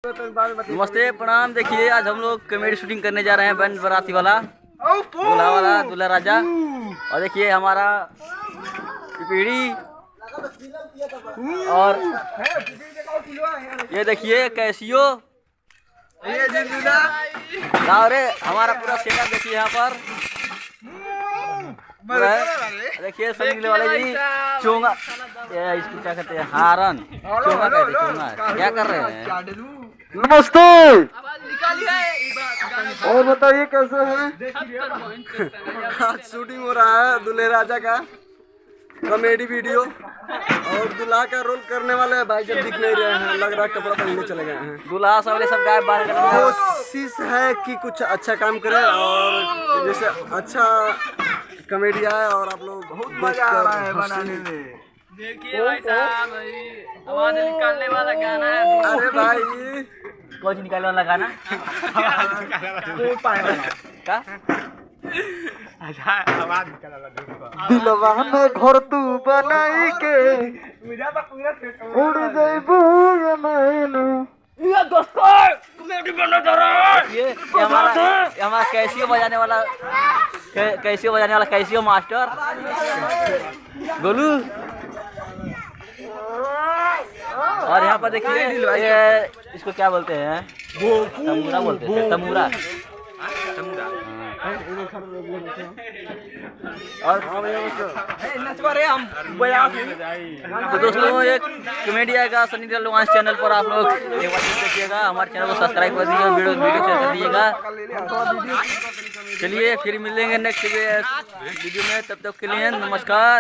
नमस्ते प्रणाम। देखिए आज हम लोग कॉमेडी शूटिंग करने जा रहे हैं बैंड बाराती वाला दूल्हा राजा। और देखिए हमारा पीढ़ी और ये देखिए कैसियो अरे हमारा पूरा सेटअप देखिए यहाँ पर देखिए सनी वाले जी चोंगा इसको क्या कहते हैं हारन चोंगा कहते हैं चोंगा। क्या कर रहे हैं? नमस्ते। और बताइए कैसे हैं? आज शूटिंग हो रहा है दूल्हे राजा का कॉमेडी वीडियो और दूल्हा का रोल करने वाले भाई जब दिख नहीं रहे हैं, लग रहा है कपड़ा पहनने चले गए हैं। दूल्हा सब गायब बाहर कर कोशिश है कि कुछ अच्छा काम करें और जैसे अच्छा कॉमेडी आए और आप लोग बहुत मजा आ रहा है बनाने में। देखिए भाई साहब आवाज निकालने वाला गाना है। अरे भाई कौन निकालने वाला गाना क्या? दिलवा में घर तू बनाई के उड़ जाइबू ये दोस्तों कॉमेडी बनने जा रहा है। ये हमारा कैसियो बजाने वाला कैसियो मास्टर गोलू। और यहाँ पर देखिए ये इसको क्या बोलते हैं? तमूरा बोलते हैं। तमूरा और तो दोस्तों एक कॉमेडी आएगा सनी देओल चैनल पर, आप लोग एक बार देखिएगा। हमारे चैनल को सब्सक्राइब कर दीजिएगा, वीडियो शेयर कर दीजिएगा। चलिए फिर मिलेंगे नेक्स्ट वीडियो में, तब तक के लिए नमस्कार।